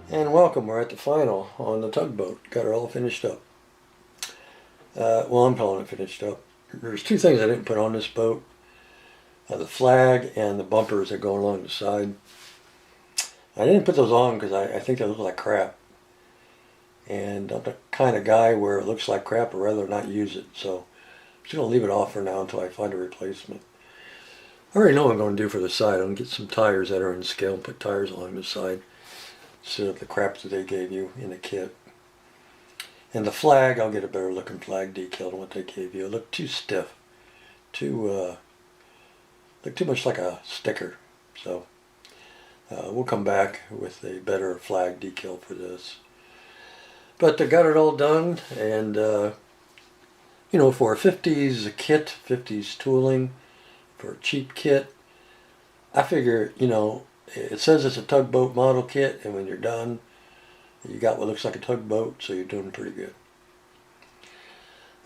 And welcome, we're at the final on the tugboat. Got it all finished up. Well, I'm calling it finished up. There's two things I didn't put on this boat. The flag and the bumpers that go along the side. I didn't put those on because I think they look like crap. And I'm the kind of guy where it looks like crap, I'd rather not use it. So I'm just going to leave it off for now until I find a replacement. I already know what I'm going to do for the side. I'm going to get some tires that are in scale and put tires along the side instead of the crap that they gave you in the kit. And the flag, I'll get a better looking flag decal than what they gave you. It looked too stiff. Looked too much like a sticker. So we'll come back with a better flag decal for this. But I got it all done, and you know, for a 50s kit, 50s tooling, for a cheap kit, I figure, you know, it says it's a tugboat model kit, and when you're done, you got what looks like a tugboat, so you're doing pretty good.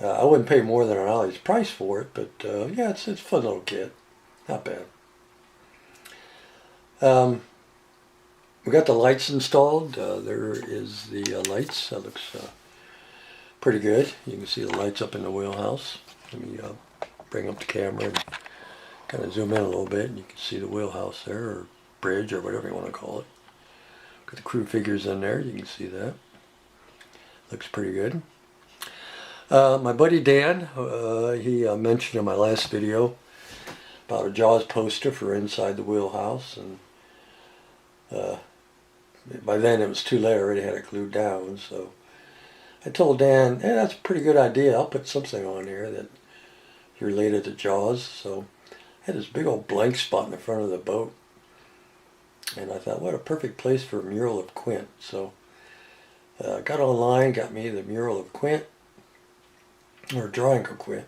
I wouldn't pay more than an Ollie's price for it, but yeah, it's a fun little kit. Not bad. We got the lights installed. There is the lights. That looks pretty good. You can see the lights up in the wheelhouse. Let me bring up the camera and kind of zoom in a little bit, and you can see the wheelhouse there, or bridge, or whatever you want to call it. Got the crew figures in there. You can see that. Looks pretty good. My buddy Dan, he mentioned in my last video about a Jaws poster for inside the wheelhouse, and by then it was too late. I already had it glued down, so I told Dan, hey, that's a pretty good idea. I'll put something on here that related to Jaws. So I had this big old blank spot in the front of the boat, and I thought, what a perfect place for a mural of Quint. So I got online, got me the mural of Quint, or a drawing of Quint,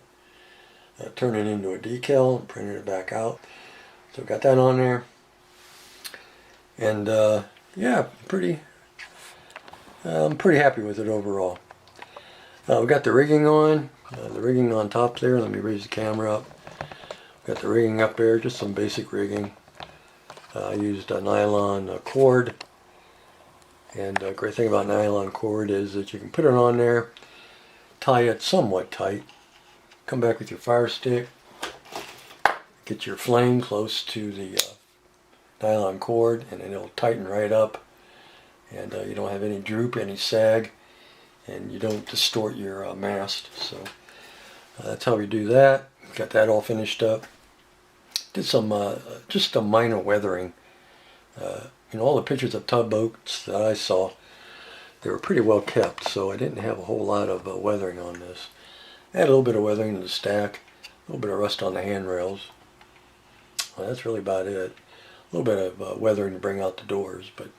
turned it into a decal and printed it back out. So got that on there, and yeah, I'm pretty happy with it overall. We got the rigging on top there. Let me raise the camera up. Got the rigging up there, just some basic rigging. I used a nylon cord, and the great thing about nylon cord is that you can put it on there, tie it somewhat tight, come back with your fire stick, get your flame close to the nylon cord, and then it'll tighten right up, and you don't have any droop, any sag, and you don't distort your mast. So that's how we do that. Got that all finished up. Did some just a minor weathering. You know, all the pictures of tugboats that I saw, they were pretty well kept, so I didn't have a whole lot of weathering on this. I had a little bit of weathering in the stack, a little bit of rust on the handrails. Well, that's really about it. A little bit of weathering to bring out the doors, but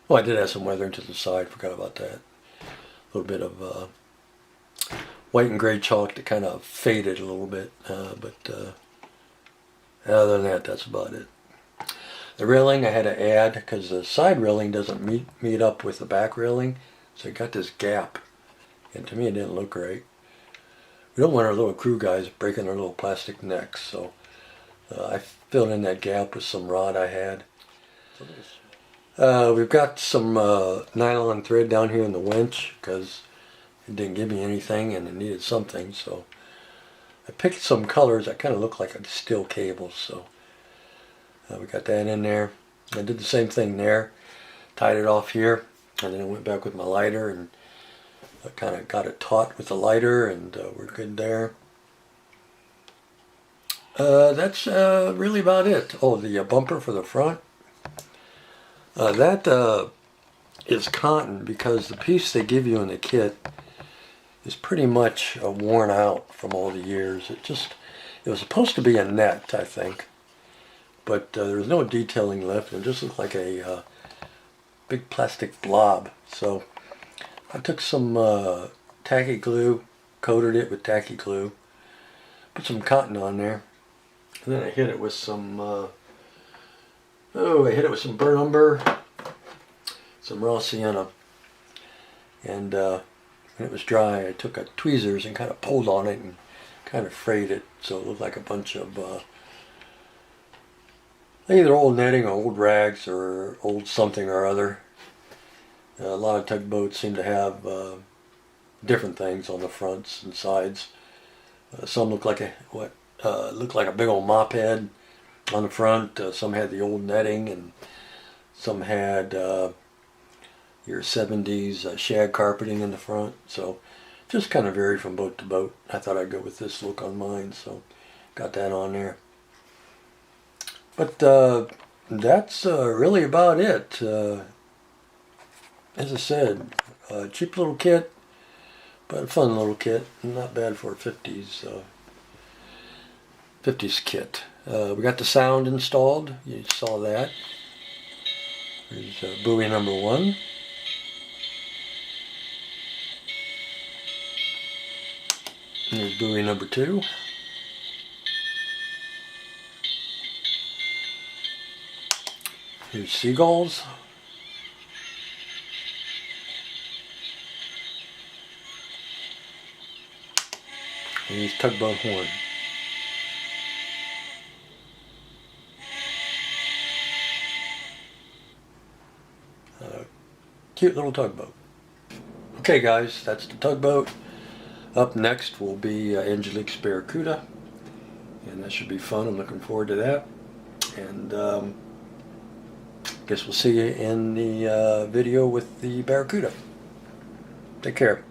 well, I did have some weathering to the side, forgot about that. A little bit of white and gray chalk that kind of faded a little bit, but other than that, that's about it. The railing I had to add because the side railing doesn't meet up with the back railing, so you got this gap, and to me it didn't look right. We don't want our little crew guys breaking their little plastic necks, so I filled in that gap with some rod I had. We've got some nylon thread down here in the winch because it didn't give me anything and it needed something, so I picked some colors that kind of look like a steel cable, so we got that in there. I did the same thing there, tied it off here, and then I went back with my lighter and I kind of got it taut with the lighter, and we're good there. That's really about it. Oh, the bumper for the front. That is cotton because the piece they give you in the kit is pretty much worn out from all the years. It was supposed to be a net, I think, but there was no detailing left, and it just looked like a big plastic blob. So I took some tacky glue, coated it with tacky glue, put some cotton on there, and then I hit it with some I hit it with some burnt umber, some raw sienna, and when it was dry, I took a tweezers and kind of pulled on it and kind of frayed it so it looked like a bunch of either old netting or old rags or old something or other. A lot of tugboats seem to have different things on the fronts and sides. Some look like a big old mop head on the front. Some had the old netting, and some had your 70s shag carpeting in the front. So just kind of vary from boat to boat. I thought I'd go with this look on mine, so got that on there. But that's really about it. As I said, cheap little kit, but a fun little kit. Not bad for a 50s kit. We got the sound installed. You saw that. There's buoy number 1. And there's buoy number 2. Here's seagulls. And here's tugboat horn. Cute little tugboat. Okay guys, that's the tugboat. Up next will be Angelique's Barracuda, and that should be fun. I'm looking forward to that. And guess we'll see you in the video with the Barracuda. Take care.